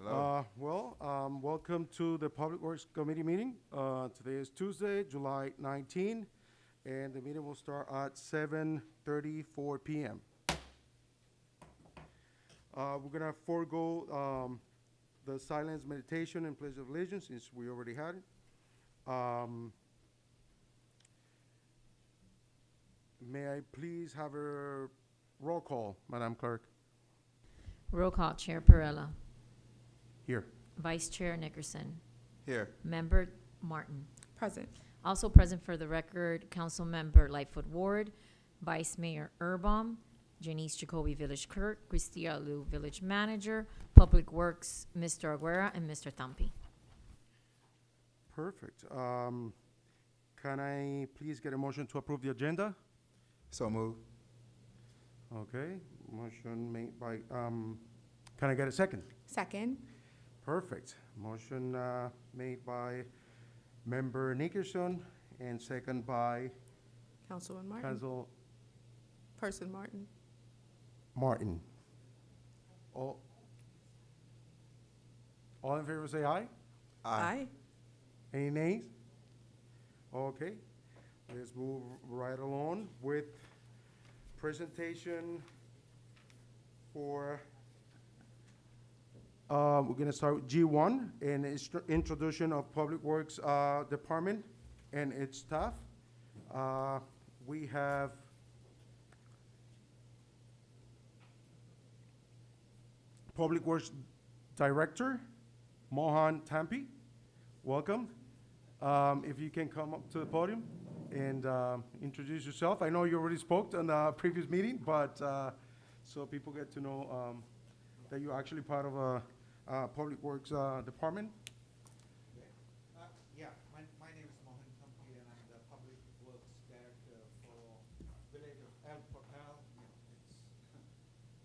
Hello. Welcome to the Public Works Committee meeting. Today is Tuesday, July 19, and the meeting will start at 7:34 p.m. We're gonna forego the silence meditation and pledge of allegiance since we already had it. May I please have a roll call, Madam Clerk? Roll call, Chair Perella. Here. Vice Chair Nickerson. Here. Member Martin. Present. Also present for the record, Council Member Lightfoot Ward, Vice Mayor Erbaum, Janice Jacoby Village Clerk, Cristia Liu Village Manager, Public Works, Mr. Aguera, and Mr. Tampi. Perfect. Can I please get a motion to approve the agenda? So move. Okay, motion made by, can I get a second? Second. Perfect. Motion made by Member Nickerson and second by Councilman Martin. Council Person Martin. Martin. All in favor say aye. Aye. Any nays? Okay, let's move right along with presentation for, we're gonna start with G1, an introduction of Public Works Department and its staff. We have Public Works Director, Mohan Tampi. Welcome. If you can come up to the podium and introduce yourself. I know you already spoke on the previous meeting, but so people get to know that you're actually part of a Public Works Department. My name is Mohan Thampi, and I'm the Public Works Director for Village of El Portal.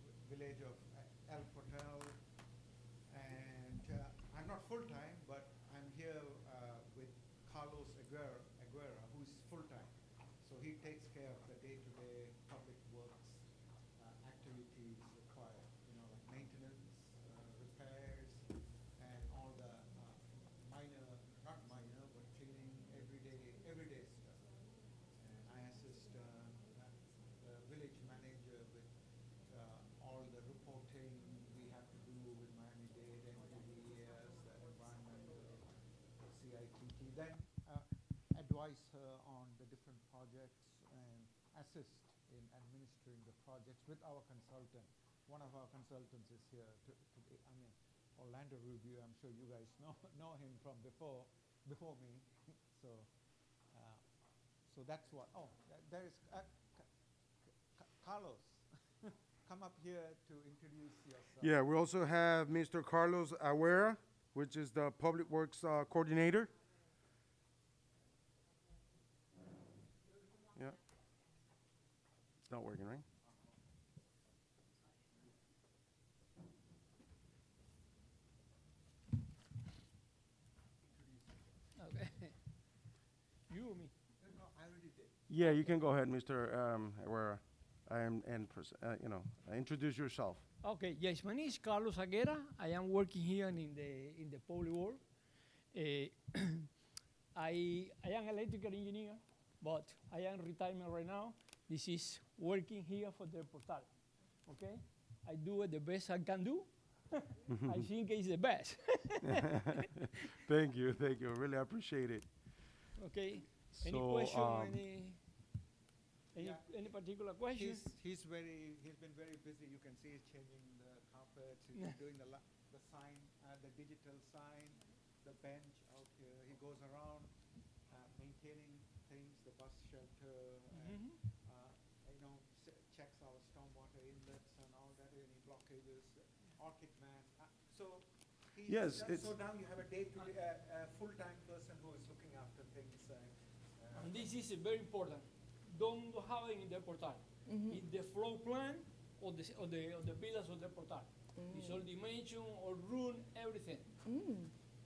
It's Village of El Portal, and I'm not full-time, but I'm here with Carlos Aguera, who's full-time. So he takes care of the day-to-day public works activities required, like maintenance, repairs, and all the not minor, but cleaning, everyday stuff. And I assist the village manager with all the reporting we have to do with Miami-Dade, NPDES, the environmental, the CITT. Then advise her on the different projects and assist in administering the projects with our consultant. One of our consultants is here today. Orlando Rubio. I'm sure you guys know him from before me. So that's what. Oh, there is Carlos. Come up here to introduce yourself. Yeah, we also have Mr. Carlos Aguera, which is the Public Works Coordinator. Yeah. It's not working, right? Okay. You or me? No, I already did. Yeah, you can go ahead, Mr. Aguera. Introduce yourself. Okay, yes, my name is Carlos Aguera. I am working here in the public work. I am electrical engineer, but I am retirement right now. This is working here for the portal. Okay, I do it the best I can do. I think it's the best. Thank you. Really appreciate it. Okay. Any So, question? Yeah. Any particular questions? He's been very busy. You can see he's changing the carpets. He's been doing the sign, the digital sign, the bench out here. He goes around maintaining things, the bus shelter, and checks our stormwater inlets and all that, any blockages, Orchid Man. So he's Yes, so now you have a full-time person who is looking after things. And this is very important. Don't have it in the portal. It's the floor plan of the villas of the portal. It's all dimension, all room, everything.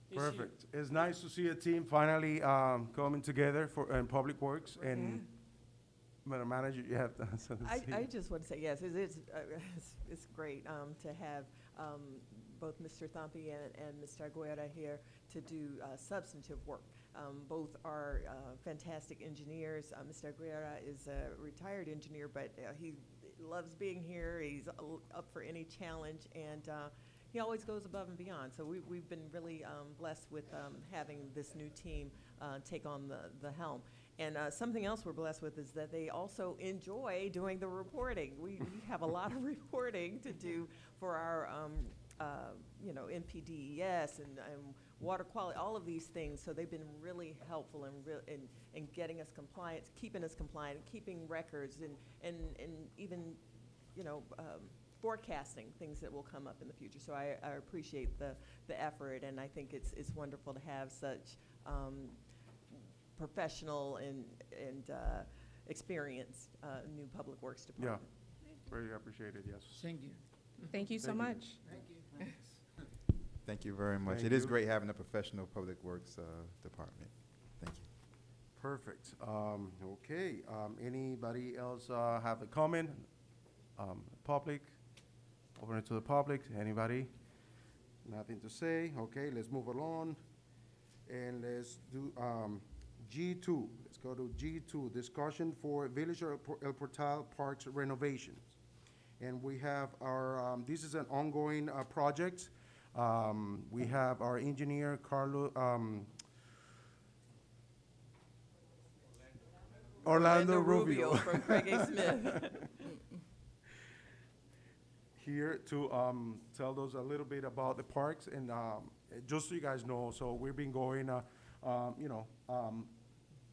It's Perfect. It's nice to see a team finally coming together for Public Works and Madam Manager, you have something to say. I just want to say, yes, it's great to have both Mr. Thampi and Mr. Aguera here to do substantive work. Both are fantastic engineers. Mr. Aguera is a retired engineer, but he loves being here. He's up for any challenge, and he always goes above and beyond. So we've been really blessed with having this new team take on the helm. And something else we're blessed with is that they also enjoy doing the reporting. We have a lot of reporting to do for our, NPDES and water quality, all of these things. So they've been really helpful in getting us compliant, keeping us compliant, keeping records, and even, forecasting things that will come up in the future. So I appreciate the effort, and I think it's wonderful to have such professional and experienced new public works Yeah, department. very appreciated, yes. Thank you. Thank you so Thank you. much. Thank you. Thank you very much. Thank It is you. great having a professional public works department. Thank you. Perfect. Okay, anybody else have a comment? Public? Open it to the public. Anybody? Nothing to say? Okay, let's move along. And let's do G2. Let's go to G2, discussion for Village El Portal Parks renovations. And we have our, this is an ongoing project. We have our engineer, Orlando Rubio. From Craig A. Smith. Here to tell us a little bit about the parks, and just so you guys know, so we've been going,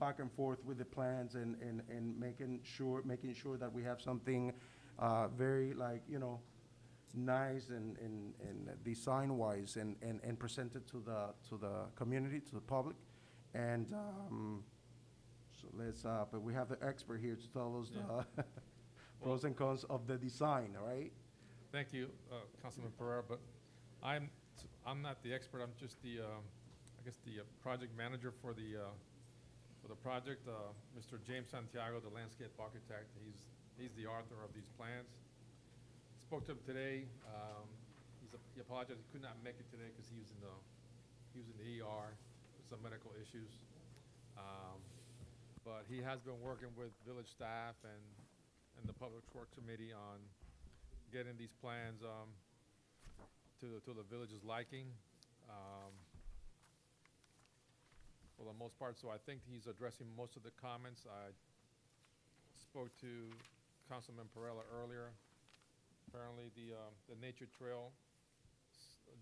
back and forth with the plans and making sure that we have something very nice and design-wise and presented to the community, to the public, and so let's. But we have the expert here to tell us the pros and cons of the design, all right? Thank you, Councilman Pereira, but I'm not the expert. I'm just the, I guess, the project manager for the project. Mr. James Santiago, the landscape architect, he's the author of these plans. Spoke to him today. He apologized. He could not make it today because he was in the ER with some medical issues. But he has been working with village staff and the Public Works Committee on getting these plans to the village's liking for the most part. So I think he's addressing most of the comments. I spoke to Councilman Perella earlier. Apparently the nature trail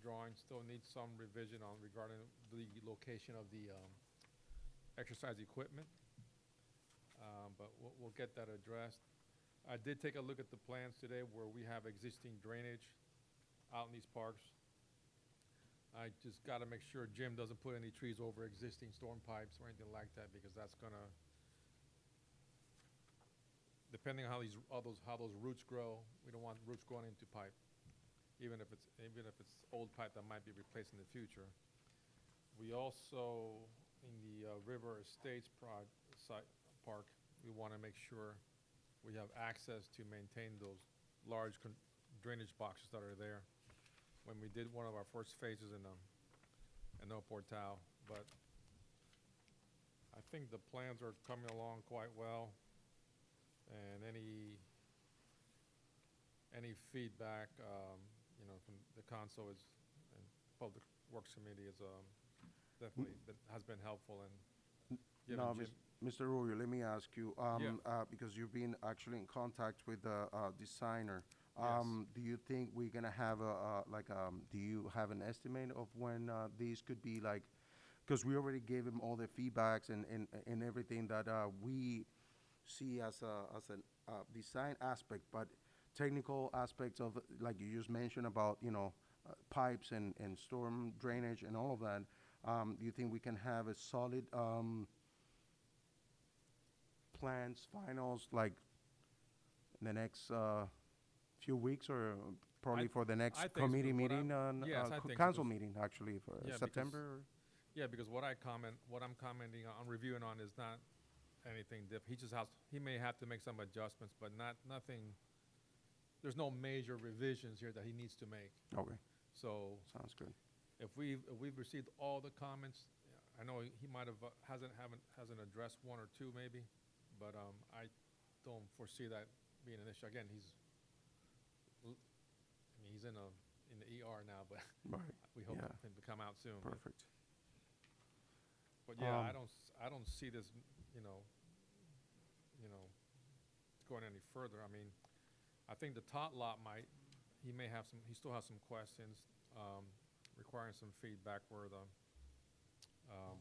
drawing still needs some revision regarding the location of the exercise equipment. But we'll get that addressed. I did take a look at the plans today where we have existing drainage out in these parks. I just got to make sure Jim doesn't put any trees over existing storm pipes or anything like that, because that's gonna, depending on how those roots grow, we don't want roots growing into pipe, even if it's old pipe that might be replaced in the future. We also, in the River Estates park, we want to make sure we have access to maintain those large drainage boxes that are there. When we did one of our first phases in El Portal, but I think the plans are coming along quite well, and any feedback, from the council and Public Works Committee is definitely has been helpful and given Now, Jim. Mr. Rubio, let me ask you, Yeah. because you've been actually in contact with the designer. Yes. Do you think we're gonna have do you have an estimate of when these could be because we already gave him all the feedbacks and everything that we see as a design aspect, but technical aspects of, like you just mentioned about, pipes and storm drainage and all of that, do you think we can have a solid plans, finals, like in the next few weeks, or probably for the I next think so, committee but meeting, yes, I think so, council 'cause- meeting, actually, for Yeah, because- September? Yeah, because what I'm commenting on, reviewing on, is not anything he may have to make some adjustments, but nothing, there's no major revisions here that he needs to make. Okay, So Sounds good. if we've received all the comments, I know he might have, hasn't addressed one or two maybe, but, I don't foresee that being an issue. Again, he's in the ER now, but Right, we hope yeah. him to come out soon. but- Perfect. But yeah, Um, I don't see this, you know, going any further. I mean, I think the tot lot he still has some questions, requiring some feedback where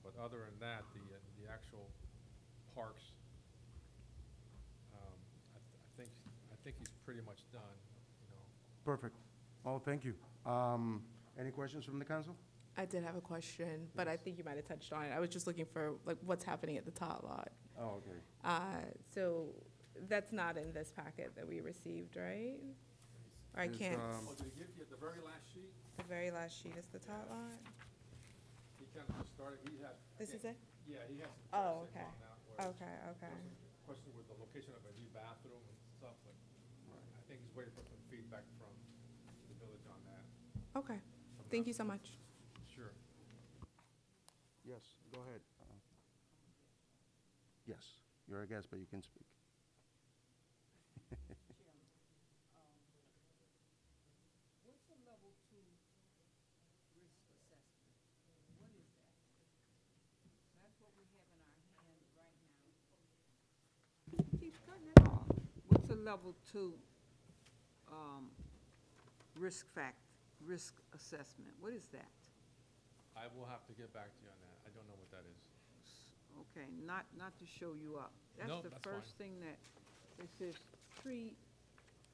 but other than that, the actual parks, I think he's pretty much done, Perfect. Oh, thank you. Any questions from the council? I did have a question, but I think you might have touched on it. I was just looking for, like, what's happening at the tot lot. Oh, okay. So that's not in this packet that we received, right? Or I There's, can't, Oh, did he give you the very last sheet? the very last sheet is the tot lot? He kind of just started, he had. This is it? Yeah, he has some Oh, questions okay. on that. where Okay, okay. there's some question with the location of a new bathroom and stuff, but I think he's waiting for some feedback from the village on that. Okay, thank you so much. Sure. Yes, go ahead. Yes, you're a guest, but you can speak. What's a level 2 risk assessment? What is that? That's what we have in our hand right now. Keeps cutting it off. What's a level 2 risk assessment? What is that? I will have to get back to you on that. I don't know what that is. Okay, not to show you up. No, That's the that's first thing that, it says tree,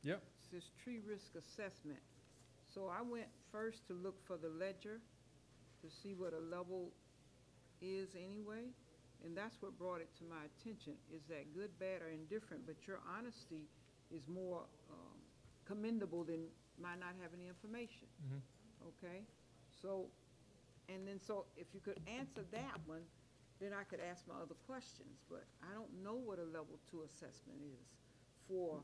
Yep. says tree risk assessment. So I went first to look for the ledger to see what a level is anyway, and that's what brought it to my attention. Is that good, bad, or indifferent? But your honesty is more commendable than my not having the information, okay? So, and then so if you could answer that one, then I could ask my other questions. But I don't know what a level 2 assessment is for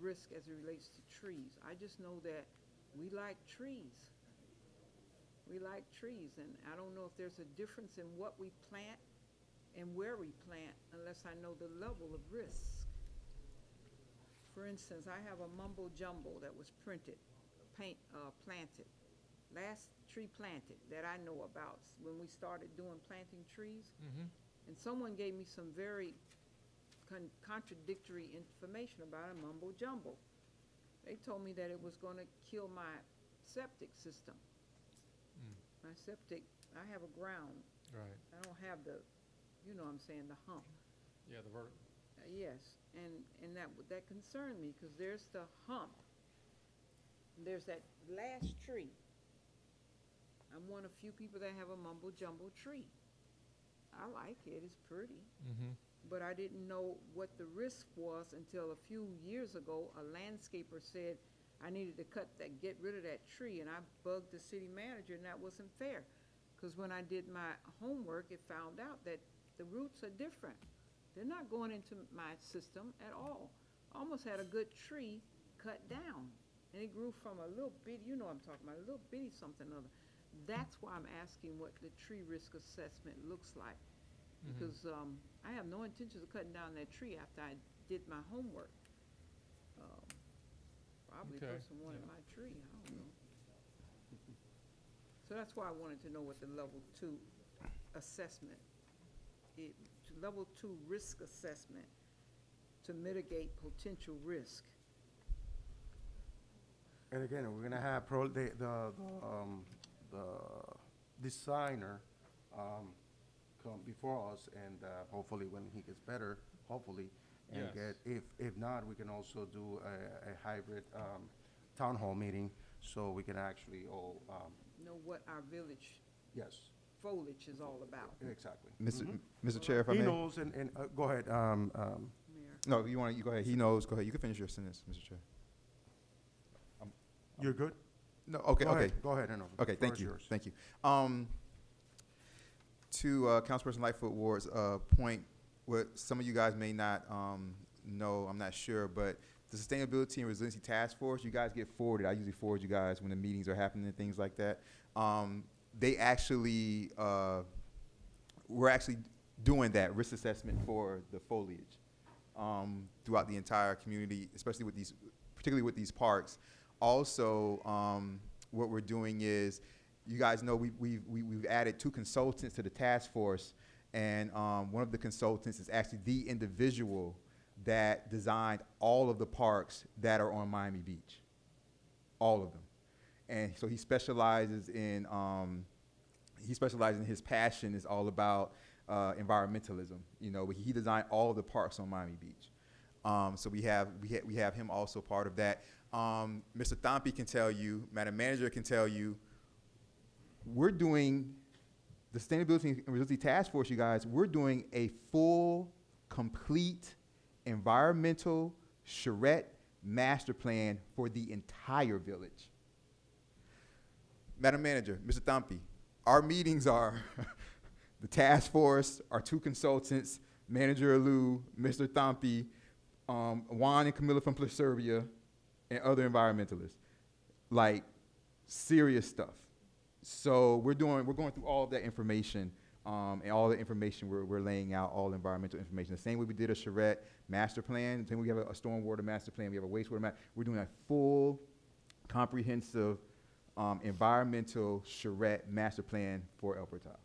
risk as it relates to trees. I just know that we like trees. We like trees, and I don't know if there's a difference in what we plant and where we plant unless I know the level of risk. For instance, I have a mumbo jumbo that was planted. Last tree planted that I know about when we started doing planting trees. And someone gave me some very contradictory information about a mumbo jumbo. They told me that it was gonna kill my septic system. My septic, I have a ground. Right. I don't have the, you know what I'm saying, the hump. Yeah, the vertical. Yes, and that concerned me, because there's the hump. There's that last tree. I'm one of few people that have a mumbo jumbo tree. I like it, it's pretty. But I didn't know what the risk was until a few years ago. A landscaper said I needed to get rid of that tree, and I bugged the city manager, and that wasn't fair. Because when I did my homework, it found out that the roots are different. They're not going into my system at all. I almost had a good tree cut down, and it grew from a little bitty, you know what I'm talking about, a little bitty something or other. That's why I'm asking what the tree risk assessment looks like. Because I have no intentions of cutting down that tree after I did my homework. Probably the Okay, person wanted yeah. my tree, I don't know. So that's why I wanted to know what the level 2 assessment, level 2 risk assessment to mitigate potential risk. And again, we're gonna have the designer come before us, and hopefully when he gets better, hopefully, and Yes. if not, we can also do a hybrid town hall meeting, so we can actually all, Know what our village yes, foliage is all about, exactly. Mr. Chair, if I He may. knows, and, go ahead, Mayor. No, you go ahead. He knows. Go ahead. You can finish your sentence, Mr. Chair. you're good? No, okay, Go okay. ahead, Go ahead, Hanover. Okay, Floor thank is you, yours. thank you. To Councilperson Lightfoot Ward's point, what some of you guys may not know, I'm not sure, but the Sustainability and Resiliency Task Force, you guys get forwarded. I usually forward you guys when the meetings are happening and things like that. They actually, we're actually doing that risk assessment for the foliage throughout the entire community, especially with these, particularly with these parks. Also, what we're doing is, you guys know we've added 2 consultants to the task force, and one of the consultants is actually the individual that designed all of the parks that are on Miami Beach, all of them. And so he specializes in his passion is all about environmentalism. You know, he designed all of the parks on Miami Beach. So we have him also part of that. Mr. Thampi can tell you, Madam Manager can tell you, we're doing the Sustainability and Resiliency Task Force, you guys, we're doing a full, complete environmental charrette master plan for the entire village. Madam Manager, Mr. Thampi, our meetings are the task force, our 2 consultants, Manager Alou, Mr. Thampi, Juan and Camilla from Placerbia, and other environmentalists. Like, serious stuff. So we're going through all of that information, and all the information we're laying out, all environmental information. The same way we did a charrette master plan, the same way we have a stormwater master plan, we have a wastewater master. We're doing a full, comprehensive environmental charrette master plan for El Portal.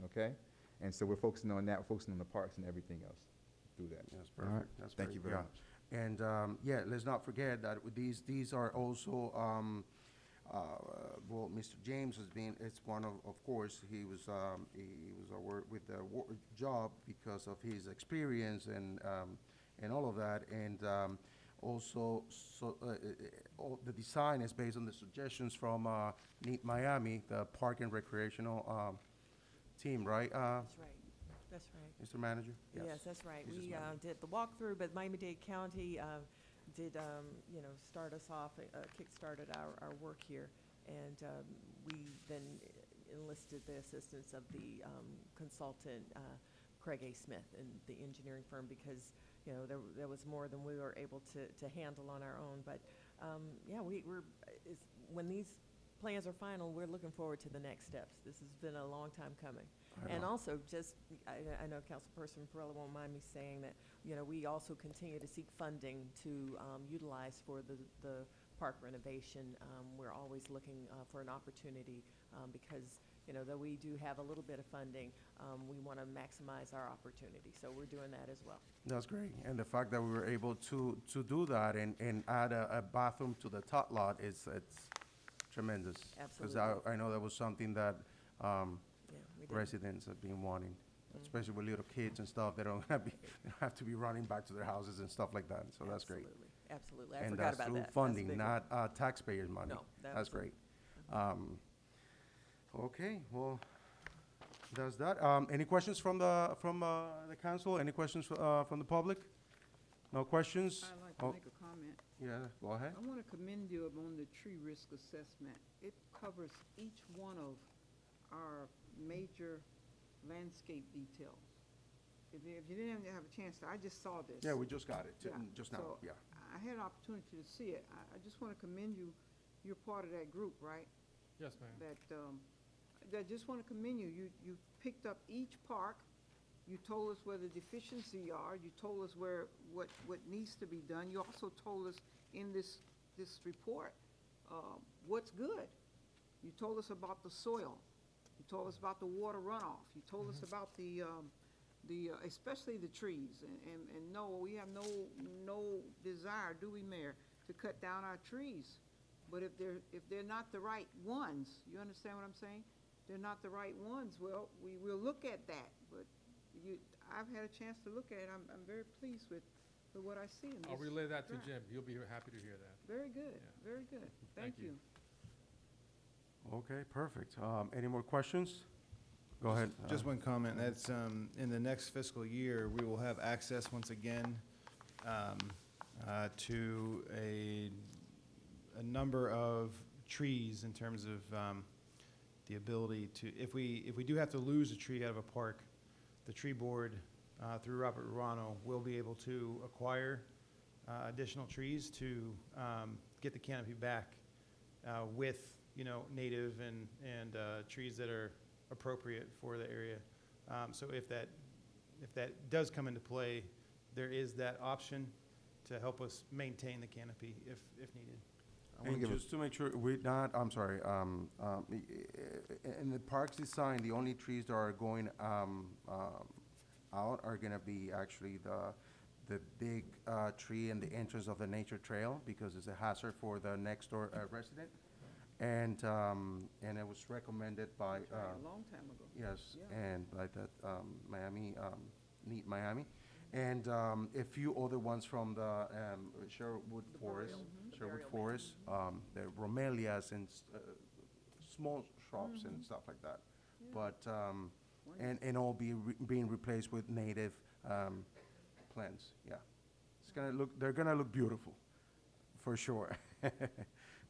Okay? And so we're focusing on that, we're focusing on the parks and everything else through that. That's All right. perfect. That's Thank great, you very yeah. much. And yeah, let's not forget that with these are also, well, Mr. James has been, it's one of course, he was awarded with the job because of his experience and all of that. And also, all the design is based on the suggestions from Neat Miami, the Park and Recreational team, right? That's right. That's right. Mr. Manager? Yes, that's right. Mrs. We Manager. did the walkthrough, but Miami-Dade County did, start us off, kick-started our work here. And we then enlisted the assistance of the consultant, Craig A. Smith, and the engineering firm, because, there was more than we were able to handle on our own. But, yeah, when these plans are final, we're looking forward to the next steps. This has been a long time coming. And also, I know Councilperson Perrella won't mind me saying that, we also continue to seek funding to utilize for the park renovation. We're always looking for an opportunity because, though we do have a little bit of funding, we want to maximize our opportunity. So we're doing that as well. That's great. And the fact that we were able to do that and add a bathroom to the top lot it's tremendous. Absolutely. Because I know that was something that Yeah, we did. residents have been wanting, especially with little kids and stuff. They don't have to be running back to their houses and stuff like that. So that's great. Absolutely. I And forgot that's about through that. That's a funding, big not taxpayers' money. No, that That's was great. Okay, well, that's that. Any questions from the council? Any questions from the public? No questions? I'd like to Oh, make a comment. yeah, go ahead. I want to commend you on the tree risk assessment. It covers each one of our major landscape details. If you didn't have a chance to, I just saw this. Yeah, we just got it, Yeah, just now, so yeah. I had an opportunity to see it. I just want to commend you. You're part of that group, right? Yes, ma'am. I just want to commend you. You picked up each park. You told us where the deficiencies are. You told us what needs to be done. You also told us in this report what's good. You told us about the soil. You told us about the water runoff. You told us about the especially the trees. And no, we have no desire, do we, Mayor, to cut down our trees. But if they're not the right ones, you understand what I'm saying? They're not the right ones. Well, we will look at that. But I've had a chance to look at it. I'm very pleased with what I see in this. I'll relay that to draft. Jim. He'll be happy to hear that. Very good, Yeah. very good. Thank Thank you. you. Okay, perfect. Any more questions? Go ahead. Just one comment, that's, in the next fiscal year, we will have access once again to a number of trees in terms of the ability to, if we do have to lose a tree out of a park, the tree board, through Robert Rurano, will be able to acquire additional trees to get the canopy back with, native and trees that are appropriate for the area. So if that does come into play, there is that option to help us maintain the canopy if needed. I wanna And give a- just to make sure, we're not, I'm sorry, in the parks design, the only trees that are going, out are gonna be actually the big, tree in the entrance of the nature trail, because it's a hazard for the next door, resident. And it was recommended by, Tried a long time ago. yes, Yeah. and like that, Miami, Neat Miami. And, a few other ones from the, Sherwood The Forest, boreal, the Sherwood boreal Forest, the bromelias and, small shrubs and stuff like that. But, and all being replaced with native, plants, yeah. They're gonna look beautiful, for sure.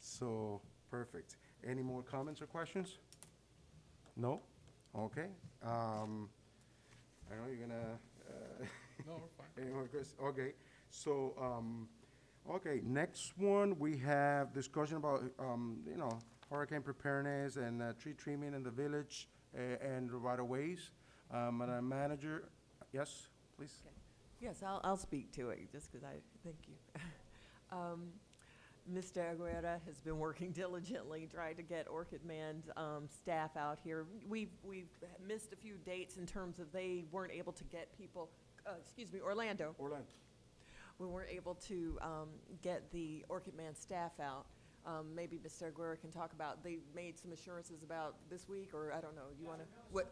So, perfect. Any more comments or questions? No? Okay. I know you're gonna, No, we're fine. any more questions? Okay, so, okay, next one, we have discussion about, hurricane preparedness and tree trimming in the village and the right-of-ways. Madam Manager, yes, please? Okay. Yes, I'll speak to it, just because thank you. Mr. Aguilera has been working diligently, trying to get Orchid Man's staff out here. We've missed a few dates in terms of they weren't able to get people, Orlando. Orlando. We weren't able to get the Orchid Man staff out. Maybe Mr. Aguilera can talk about, they made some assurances about this week, or I don't know, you want to, what,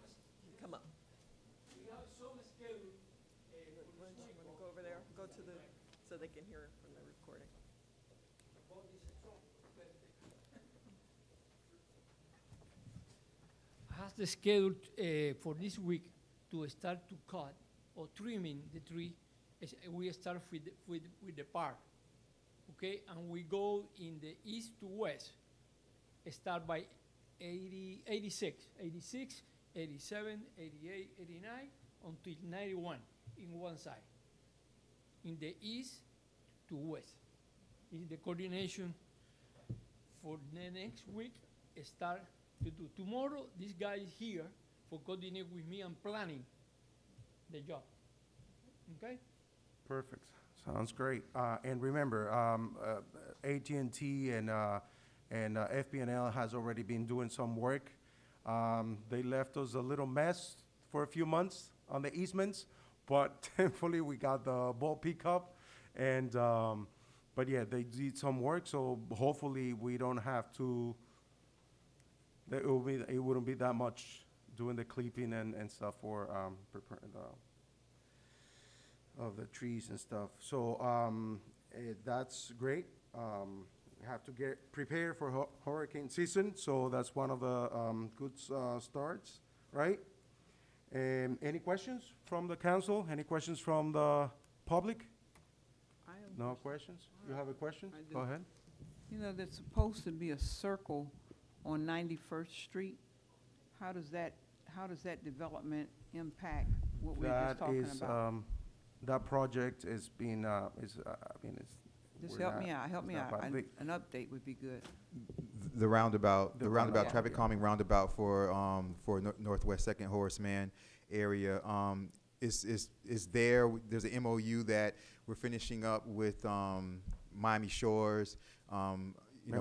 come up. We have some schedule. Why don't you want to go over there, go to the, so they can hear from the recording. Has the schedule for this week to start to cut or trimming the tree. We start with the park, okay, and we go in the east to west. Start by 80, 86, 86, 87, 88, 89, until 91 in one side. In the east to west. Is the coordination for the next week. Start to do. Tomorrow, this guy is here for coordinate with me and planning the job. Okay? Perfect. Sounds great. And remember, AT&T and FP&L has already been doing some work. They left us a little mess for a few months on the easements, but thankfully we got the ball pickup. And, but yeah, they did some work, so hopefully we don't have to, it wouldn't be that much doing the clipping and stuff for preparing of the trees and stuff. So that's great. We have to get prepared for hurricane season, so that's one of the good starts, right? Any questions from the council? Any questions from the public? I have No questions? You have a question? I do. Go ahead. There's supposed to be a circle on 91st Street. How does that development impact what we were just talking about? That project is being, it's. Just we're help not- me out, it's not part of it. An update would be good. The roundabout, The the roundabout, roundabout, traffic yeah. calming roundabout for Northwest Second Horace Mann area, is there. There's an MOU that we're finishing up with, Miami Shores. Remember,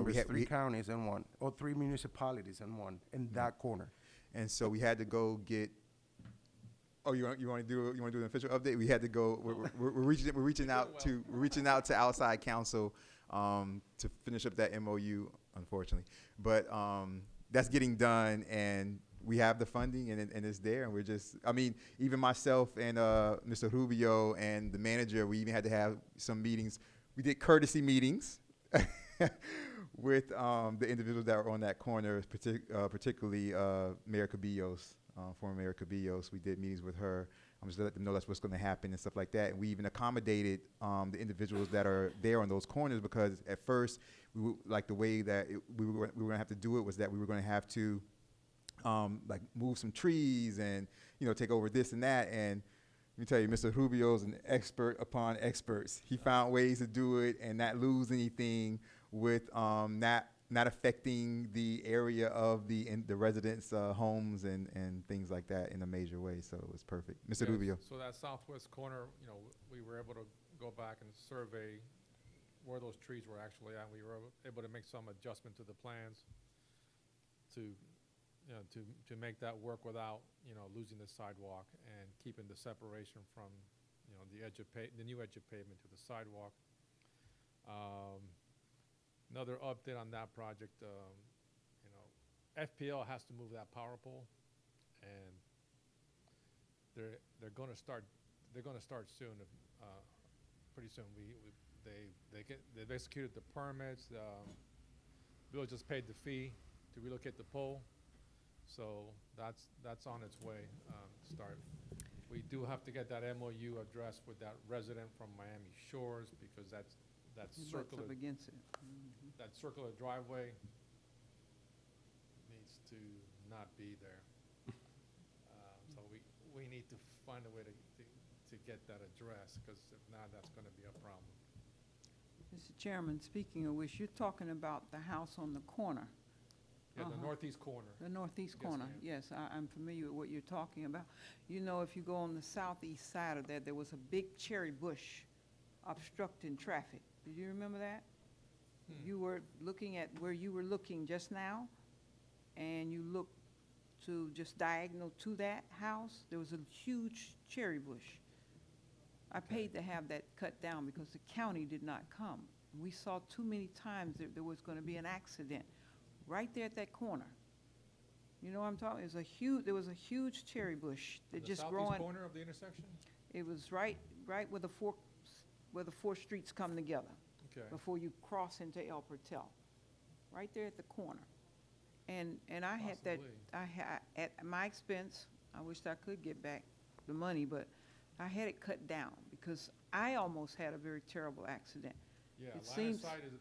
we it's had, three counties in one, or three municipalities in one, in that corner. and so we had to go get. Oh, you want to do an official update? We had to go. We're reaching out to outside counsel to finish up that MOU, unfortunately. But that's getting done, and we have the funding, and it's there, and we're just. I mean, even myself and Mr. Rubio and the manager, we even had to have some meetings. We did courtesy meetings with the individuals that were on that corner, particularly Mayor Cabillos. Former Mayor Cabillos, we did meetings with her. I'm just to let them know that's what's going to happen and stuff like that. And we even accommodated the individuals that are there on those corners, because at first, like the way that we were going to have to do it was that we were going to have to like move some trees and take over this and that. And me tell you, Mr. Rubio's an expert upon experts. He found ways to do it and not lose anything with not affecting the area of the residents' homes and things like that in a major way. So it was perfect. Mr. Yes, Rubio. So that southwest corner, we were able to go back and survey where those trees were actually at. We were able to make some adjustment to the plans to make that work without, losing the sidewalk and keeping the separation from, the edge of the new edge of pavement to the sidewalk. Another update on that project, FPL has to move that power pole, and they're going to start soon. Pretty soon. They've executed the permits. Bill just paid the fee to relocate the pole, so that's on its way to start. We do have to get that MOU addressed with that resident from Miami Shores, because that He butts Mm-hmm. up circular against it. Mhm. that circular driveway needs to not be there. So we need to find a way to get that addressed, because if not, that's going to be a problem. Mr. Chairman, speaking of which, you're talking about the house on the corner, Yeah, the Uh-huh. northeast corner. the northeast Yes, corner. ma'am. Yes, I'm familiar with what you're talking about. If you go on the southeast side of there was a big cherry bush obstructing traffic. Did you remember that? You were looking at where you were looking just now, and you looked to just diagonal to that house, there was a huge cherry bush. I paid to have that cut down because the county did not come. We saw too many times that there was gonna be an accident right there at that corner. You know what I'm talking, there was a huge cherry bush that just The growing. southeast corner of the intersection? It was right where the four streets come together, Okay. before you cross into El Portel, right there at the corner. And I had that, Possibly. at my expense, I wished I could get back the money, but I had it cut down because I almost had a very terrible accident. Yeah, It line of seems- sight is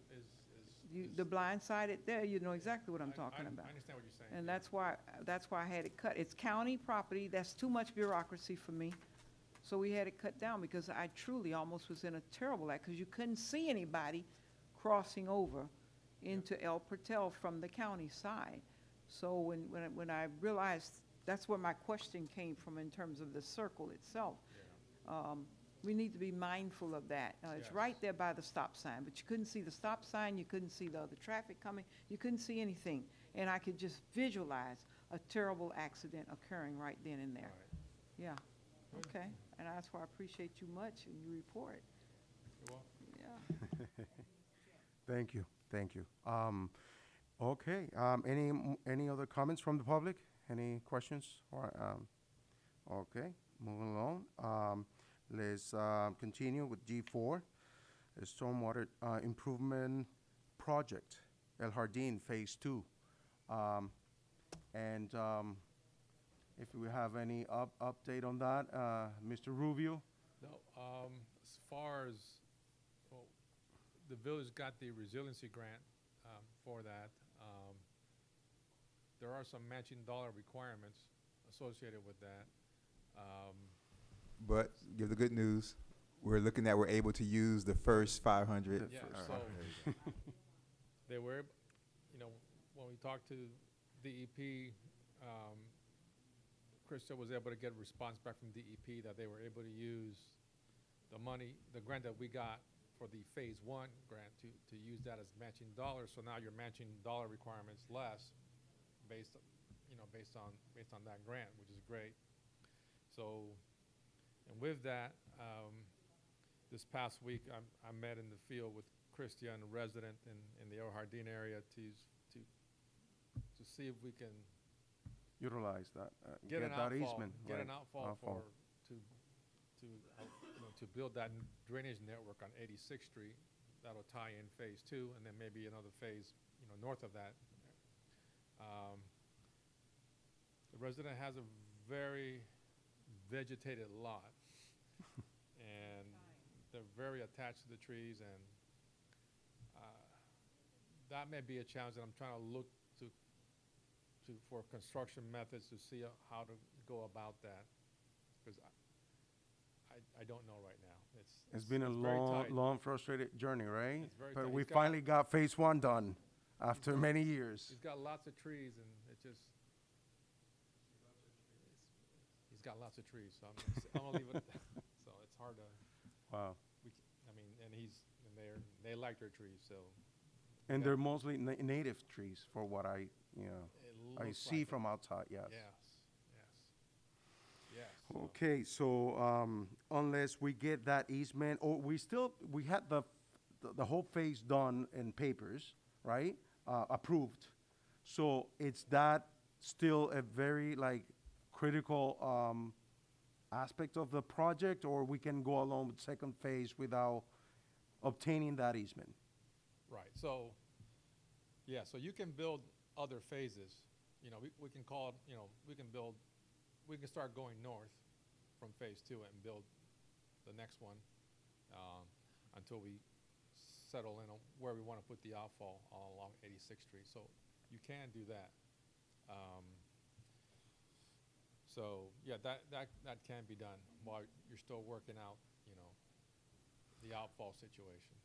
The blind sided there, you know exactly what I'm I- talking I about. understand what you're saying. And yeah. that's why I had it cut. It's county property, that's too much bureaucracy for me. So we had it cut down because I truly almost was in a terrible act, because you couldn't see anybody crossing over into El Portel from the county side. So when I realized, that's where my question came from in terms of the circle itself. Yeah. We need to be mindful of that. It's Yes. right there by the stop sign, but you couldn't see the stop sign, you couldn't see the other traffic coming, you couldn't see anything. And I could just visualize a terrible accident occurring right then and there. Right. Yeah, Good. okay. And that's why I appreciate you much in your report. You're welcome. Yeah. Thank you, thank you. Okay, any other comments from the public? Any questions? Okay, moving along. Let's continue with G4, the Stormwater Improvement Project, El Jardín Phase 2. And if we have any update on that, Mr. Rubio? No, as far as, well, the village got the resiliency grant for that. There are some matching dollar requirements associated with that. But give the good news. We're able to use the first 500. Yeah, All so right. they were, when we talked to DEP, Krista was able to get a response back from DEP that they were able to use the money, the grant that we got for the Phase 1 grant to use that as matching dollars. So now your matching dollar requirement's less based on that grant, which is great. So, and with that, this past week, I met in the field with Christian, a resident in the El Jardín area, to see if we can Utilize that, get an that outfall, easement. get right, an outfall to build that drainage network on 86th Street. That'll tie in Phase 2, and then maybe another phase, north of that. The resident has a very vegetated lot, and they're very attached to the trees, and that may be a challenge that I'm trying to look for construction methods to see how to go about that. Because I don't know right now. It's been a very long, tight. long frustrated journey, right? It's very But tight. we He's got- finally got phase one done after many years. He's got lots of trees, and he's got lots of trees, so I'm gonna leave it, so it's hard to, Wow. I mean, and they like their trees, so. And Yeah. they're mostly native trees for what I It I looks see like from it. outside, yes. Yes. So- Okay, so unless we get that easement, or we had the whole phase done in papers, right? Approved. So it's that still a very like critical aspect of the project, or we can go along with second phase without obtaining that easement? Right, so, yeah, so you can build other phases. You know, we can call, it, we can start going north from phase 2 and build the next one until we settle in on where we want to put the outfall all along 86th Street. So you can do that. So, yeah, that can be done while you're still working out, the outfall situation.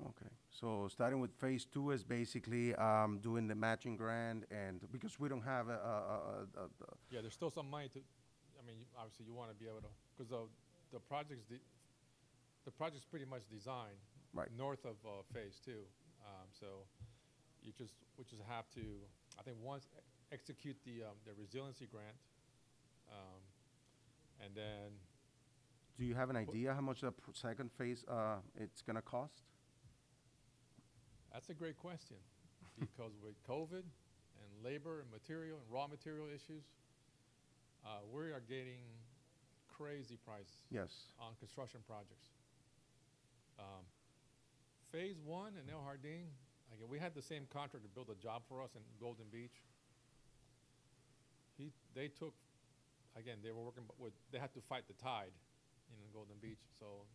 Okay, so starting with phase 2 is basically doing the matching grant, and because we don't have Yeah, there's still some money to, obviously you want to be able to, because the project's pretty much designed Right. north of phase 2. So we just have to, I think, once execute the resiliency grant, and then do you have an idea how much the second phase it's gonna cost? that's a great question, because with COVID and labor and material and raw material issues, we are getting crazy prices Yes. on construction projects. Phase 1 in El Jardín, again, we had the same contractor build a job for us in Golden Beach. They took, again, they were working they had to fight the tide in Golden Beach, so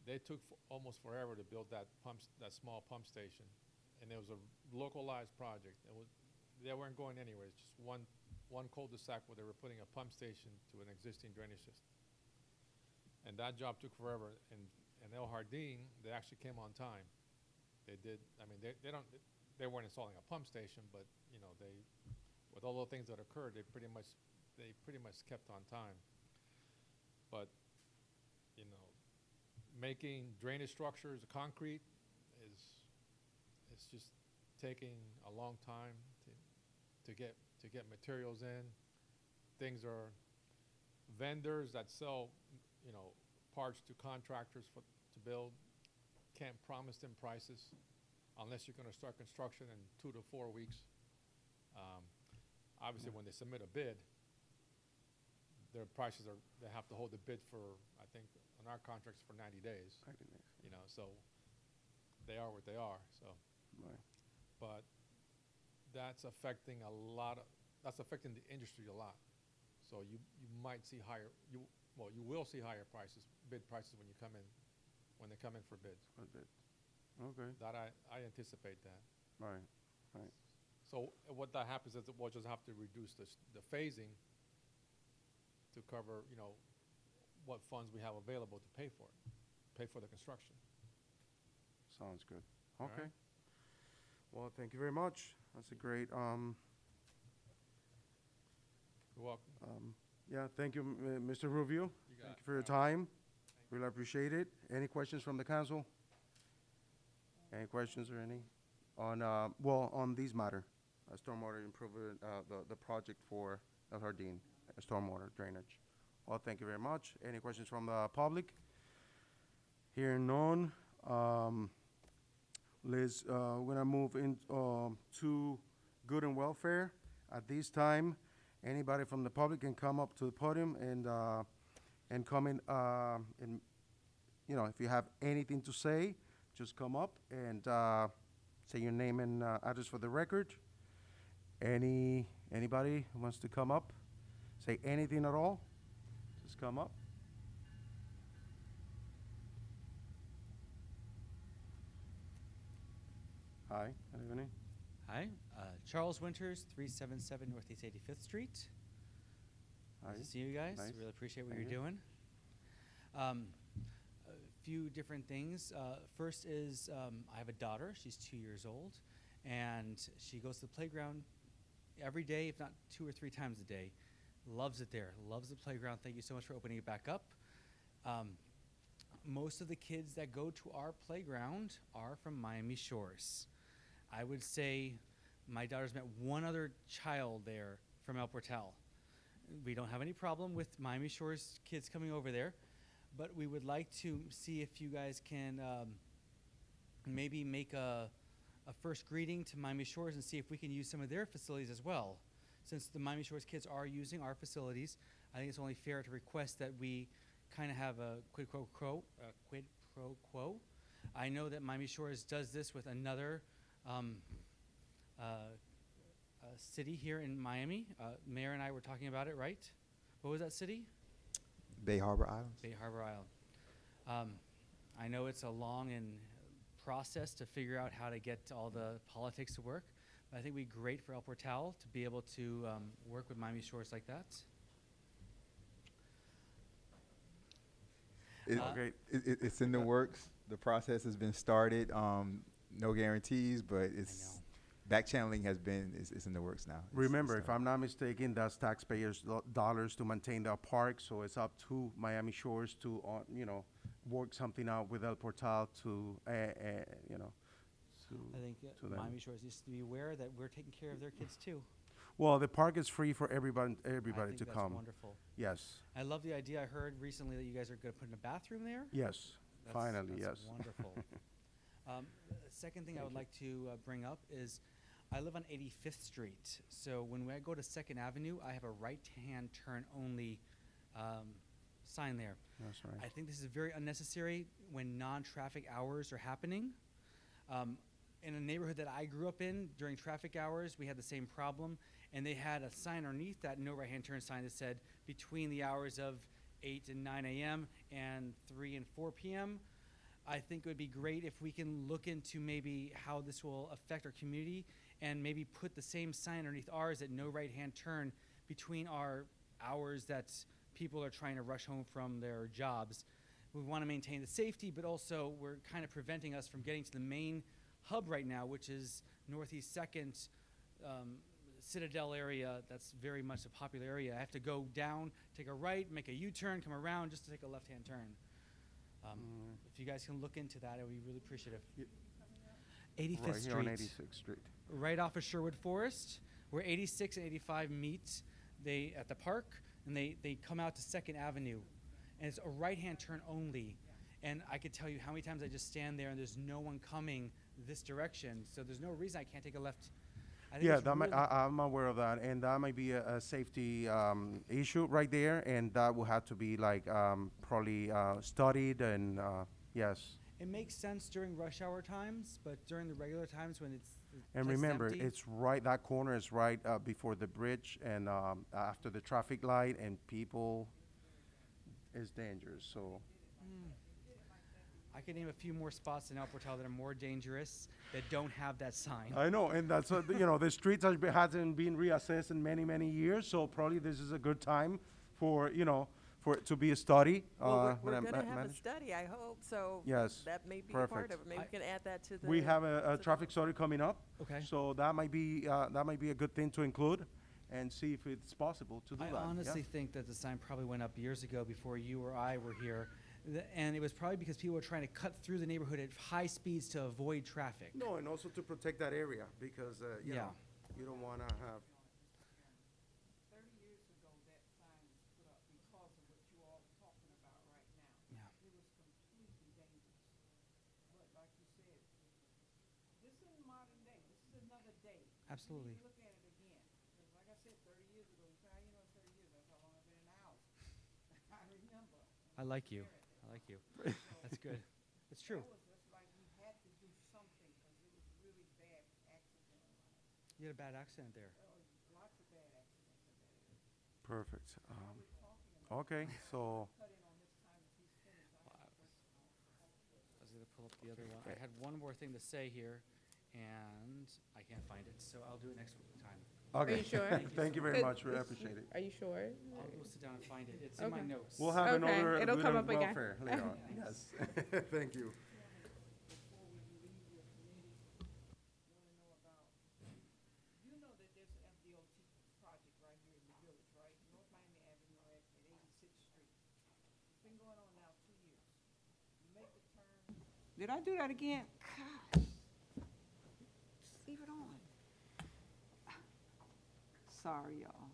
they took almost forever to build that small pump station, and it was a localized project. They weren't going anywhere. It's just one cul-de-sac where they were putting a pump station to an existing drainage system, and that job took forever. And El Jardín, they actually came on time. They did. They weren't installing a pump station, but with all the things that occurred, they pretty much kept on time. But making drainage structures concrete it's just taking a long time to get materials in. Things are vendors that sell parts to contractors to build can't promise them prices unless you're going to start construction in 2 to 4 weeks. Obviously, when they submit a bid, their prices they have to hold the bid for, I think, on our contracts for 90 days. So they are what they are. So, Right. but that's affecting the industry a lot. So you might see you will see higher bid prices when they come in for bids. A bit. Okay. That I anticipate that. Right. So what that happens is we'll just have to reduce the phasing to cover, what funds we have available to pay for the construction. Sounds good. All Okay. right. Well, thank you very much. That's a great. You're welcome. Yeah. Thank you, Mr. Rubio. You got Thank it. you for your All right. time. Really appreciate it. Any questions from the council? Any questions or any on this matter, stormwater improvement, the project for El Jardín, stormwater drainage. Well, thank you very much. Any questions from the public? Hearing none, Liz, we're gonna move in to good and welfare. At this time, anybody from the public can come up to the podium and come in, and if you have anything to say, just come up and say your name and address for the record. Anybody who wants to come up, say anything at all, just come up. Hi, anybody? Hi, Charles Winters, 377 Northeast 85th Street. Hi. Nice to see you guys. Nice. Really appreciate what Thank you're you. doing. A few different things. First is I have a daughter. She's 2 years old, and she goes to the playground every day, if not 2 or 3 times a day. Loves it there. Loves the playground. Thank you so much for opening it back up. Most of the kids that go to our playground are from Miami Shores. I would say my daughter's met one other child there from El Portal. We don't have any problem with Miami Shores kids coming over there, but we would like to see if you guys can maybe make a first greeting to Miami Shores and see if we can use some of their facilities as well. Since the Miami Shores kids are using our facilities, I think it's only fair to request that we kind of have a quid pro quo. I know that Miami Shores does this with another city here in Miami. Mayor and I were talking about it, right? What was that city? Bay Harbor Islands. Bay Harbor Island. I know it's a long and process to figure out how to get all the politics to work, but I think it'd be great for El Portal to be able to work with Miami Shores like that. Great. It's in the works. The process has been started. No guarantees, but it's back channeling is in the works now. Remember, if I'm not mistaken, that's taxpayers' dollars to maintain the park, so it's up to Miami Shores to, work something out with El Portal to, I think to them. Miami Shores needs to be aware that we're taking care of their kids too. Well, the park is free for everybody I think to that's come. wonderful. Yes, I love the idea. I heard recently that you guys are going to put in a bathroom there. yes, finally, That's yes. wonderful. The second thing I would like to bring up is I live on 85th Street. So when I go to 2nd Avenue, I have a right-hand turn only sign there. That's I right. think this is very unnecessary when non-traffic hours are happening. In a neighborhood that I grew up in, during traffic hours, we had the same problem, and they had a sign underneath that no right-hand turn sign that said between the hours of 8 and 9 a.m. and 3 and 4 p.m. I think it would be great if we can look into maybe how this will affect our community and maybe put the same sign underneath ours at no right-hand turn between our hours that people are trying to rush home from their jobs. We want to maintain the safety, but also we're kind of preventing us from getting to the main hub right now, which is Northeast 2nd Citadel area. That's very much a popular area. I have to go down, take a right, make a U-turn, come around just to take a left-hand turn. If you guys can look into that, I would be really appreciative. 85th Right here on Street, 86th Street. right off of Sherwood Forest, where 86 and 85 meet. They at the park, and they come out to 2nd Avenue, and it's a right-hand turn only. And I could tell you how many times I just stand there and there's no one coming this direction, so there's no reason I can't take a left. I think Yeah, it's that might, really- I'm aware of that, and that might be a safety issue right there, and that will have to be like probably studied and yes. It makes sense during rush hour times, but during the regular times when it's And place is remember, empty, it's right, that corner is right before the bridge and after the traffic light, and people is dangerous, so. I could name a few more spots in El Portal that are more dangerous that don't have that sign. I know, and that's, the streets hasn't been reassessed in many, many years, so probably this is a good time for, for it to be a study. Well, we're when going to I'm have a managed. study, I hope, so Yes, that may be a part perfect. of it. Maybe we can add that to the. We have a to the- traffic study coming up, Okay. so that might be a good thing to include and see if it's possible to do I that. yeah. honestly think that the sign probably went up years ago before you or I were here. And it was probably because people were trying to cut through the neighborhood at high speeds to avoid traffic. No, and also to protect that area, because, Yeah. you don't wanna have. 30 years ago, that sign was put up because of what you all are talking about right now. Yeah. It was completely dangerous. But like you said, this is modern day. This is another day. Absolutely. We need to look at it again. 'Cause like I said, 30 years ago, you say, how you know 30 years? That's how long I've been in the house. I remember. I like you. I like you. That's good. It's true. That's like we had to do something because it was really bad accident. You had a bad accident there. Lots of bad accidents in that area. Perfect. Okay, so, Cut in on this time if he's finished. I have a question. I was going to pull up the other one. I had one more thing to say here, and I can't find it, so I'll do it next time. Okay. you sure? Thank you very 'Cause much, we it's- appreciate it. Are you sure? I'll go sit down and find it. It's in my Okay. notes. We'll have Okay, another it'll good come on up again. welfare later on, yes. Thank you. You know that there's an FDOT project right here in the village, right? North Miami Avenue at 86th Street. It's been going on now 2 years. You make the turn. Did I do that again? Gosh. Just leave it on. Sorry, y'all.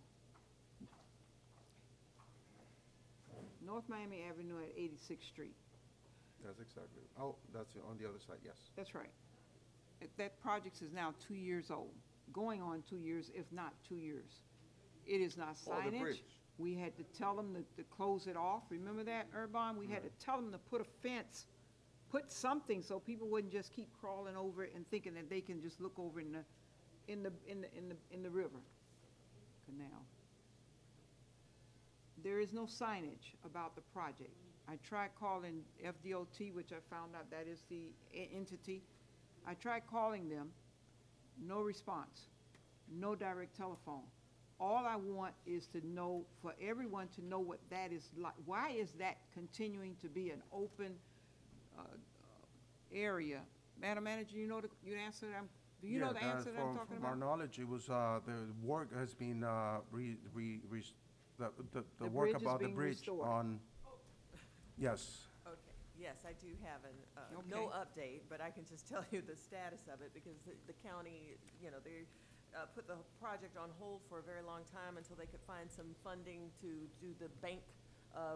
North Miami Avenue at 86th Street. That's exactly, oh, that's on the other side, yes. That's right. That project is now 2 years old, going on 2 years, if not 2 years. It is not Oh, the signage. bridge. We had to tell them to close it off. Remember that, Urban? We had to tell them to put a fence, put something so people wouldn't just keep crawling over it and thinking that they can just look over in the river canal. There is no signage about the project. I tried calling FDOT, which I found out that is the entity. I tried calling them, no response, no direct telephone. All I want is to know, for everyone to know what that is like. Why is that continuing to be an open area? Madam Manager, you know the answer that do you know the answer that I'm talking From our about? knowledge, it was, the work has been, the The work bridge is about the being bridge restored. on, yes. Okay, yes, I do have no Okay. update, but I can just tell you the status of it, because the county, you know, they put the project on hold for a very long time until they could find some funding to do the bank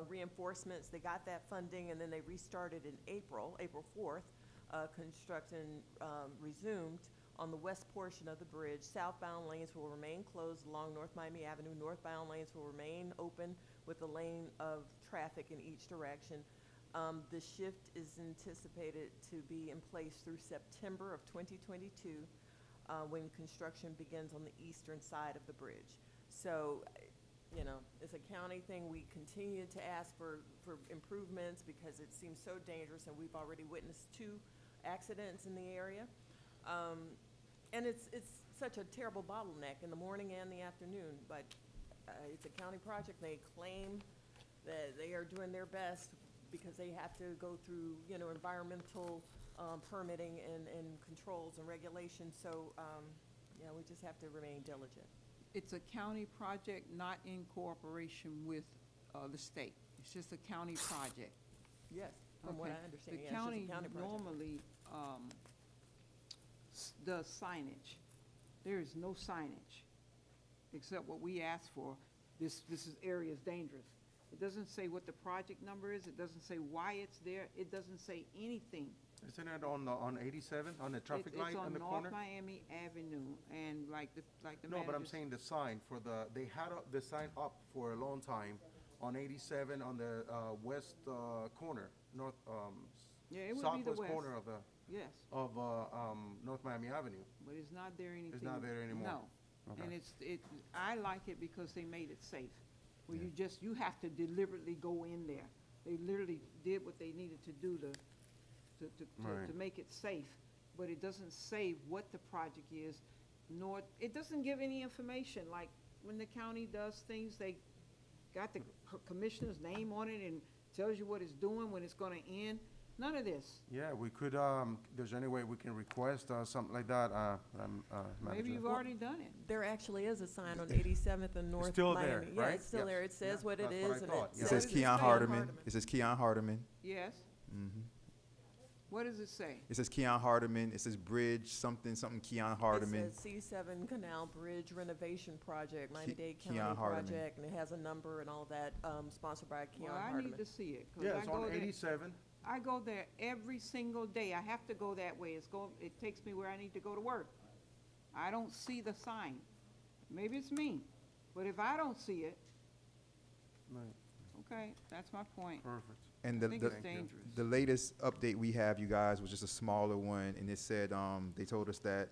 reinforcements. They got that funding, and then they restarted in April 4th. Construction resumed on the west portion of the bridge. Southbound lanes will remain closed along North Miami Avenue. Northbound lanes will remain open with a lane of traffic in each direction. The shift is anticipated to be in place through September of 2022, when construction begins on the eastern side of the bridge. So, you know, it's a county thing. We continue to ask for improvements because it seems so dangerous, and we've already witnessed 2 accidents in the area. And it's such a terrible bottleneck in the morning and the afternoon, but it's a county project. They claim that they are doing their best because they have to go through, you know, environmental permitting and controls and regulations. So, yeah, we just have to remain diligent. It's a county project, not in cooperation with the state. It's just a county project. Yes, from what Okay. I understand, The yeah, it's just county a county project. normally does signage. There is no signage, except what we asked for. This area is dangerous. It doesn't say what the project number is. It doesn't say why it's there. It doesn't say anything. Isn't it on 87, on the traffic light on the It's on corner? North Miami Avenue, and like the No, but I'm manager saying the sign for they had the sign up for a long time on 87 on the west corner, north, Yeah, it would be the southwest west. corner of Yes, North Miami Avenue. but it's not there anything. not there anymore. No. Okay. And I like it because they made it safe. Where you have to deliberately go in there. They literally did what they needed to do to Right. make it safe. But it doesn't say what the project is, nor, it doesn't give any information. Like, when the county does things, they got the commissioner's name on it and tells you what it's doing, when it's gonna end. None of this. Yeah, we could, there's any way we can request something like that, Maybe Manager? you've already done it. There actually is a sign on 87th and North still there, Miami. Yeah, right? it's still Yes. there. It says Yeah, what it that's what I is, and thought, it yeah. It says it's Keon Hardeman. It says Keon Hardeman. Yes? Mm-hmm. What does it say? It says Keon Hardeman. It says Bridge something Keon Hardeman. It says C7 Canal Bridge Renovation Project, Miami-Dade Keon County Hardeman. Project, and it has a number and all that, sponsored by Keon Well, I Hardeman. need to see it. 'Cause Yeah, I it's go on there- 87. I go there every single day. I have to go that way. It takes me where I need to go to work. I don't see the sign. Maybe it's me, but if I don't see it, Right, okay, that's my point. perfect. And I think it's dangerous. the latest update we have, you guys, was just a smaller one, and it said, they told us that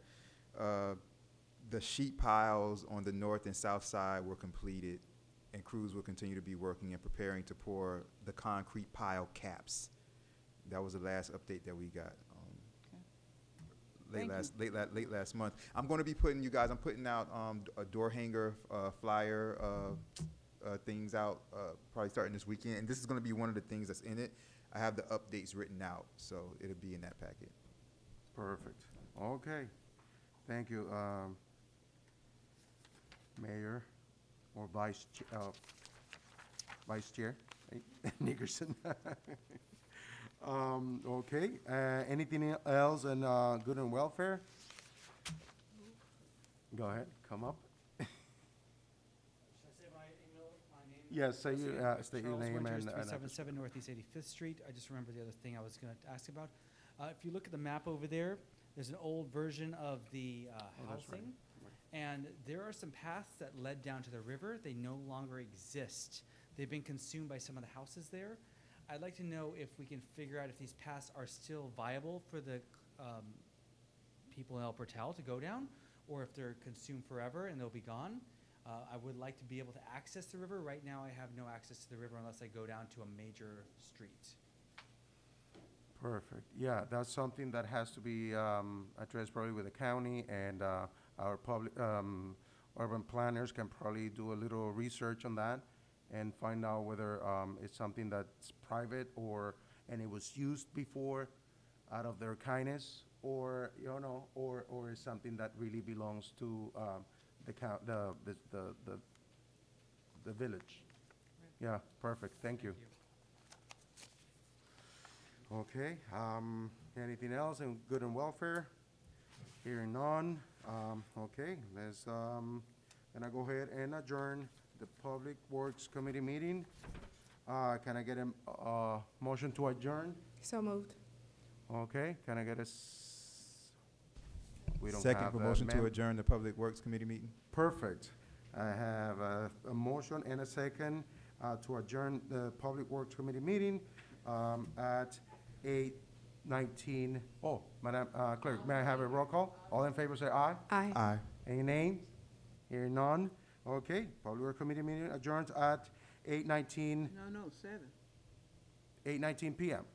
the sheet piles on the north and south side were completed, and crews will continue to be working and preparing to pour the concrete pile caps. That was the last update that we got. Thank you. late last month. I'm going to be putting I'm putting out a door hanger flyer things out probably starting this weekend, and this is going to be one of the things that's in it. I have the updates written out, so it'll be in that packet. Perfect. Okay. Thank you, Mayor or Vice Chair Nickerson. Okay. Anything else in good and welfare? Go ahead. Come up. Should I say my email, my name? Yes, say state your Charles name Winters, and 377 Northeast 85th Street. I just remembered the other thing I was going to ask about. If you look at the map over there, there's an old version of the that's right. housing. And there are some paths that led down to the river. They no longer exist. They've been consumed by some of the houses there. I'd like to know if we can figure out if these paths are still viable for the people in El Portal to go down, or if they're consumed forever and they'll be gone. I would like to be able to access the river. Right now, I have no access to the river unless I go down to a major street. Perfect. Yeah, that's something that has to be addressed probably with the county, and our public urban planners can probably do a little research on that and find out whether it's something that's private and it was used before out of their kindness, or or is something that really belongs to the village. Yeah, perfect. Thank you. Okay, anything else in good and welfare? Hearing none, okay, let's, gonna go ahead and adjourn the Public Works Committee meeting. Can I get a motion to adjourn? So moved. Okay, can I get we don't Second have for a motion to mem- adjourn the Public Works Committee meeting. Perfect. I have a motion and a second to adjourn the Public Works Committee meeting at 8:19. Oh, Madam Clerk, may I have a roll call? All in favor say aye. Aye. Aye. Any names? Hearing none. Okay, Public Works Committee meeting adjourns at 8:19 No, 7. 8:19 p.m.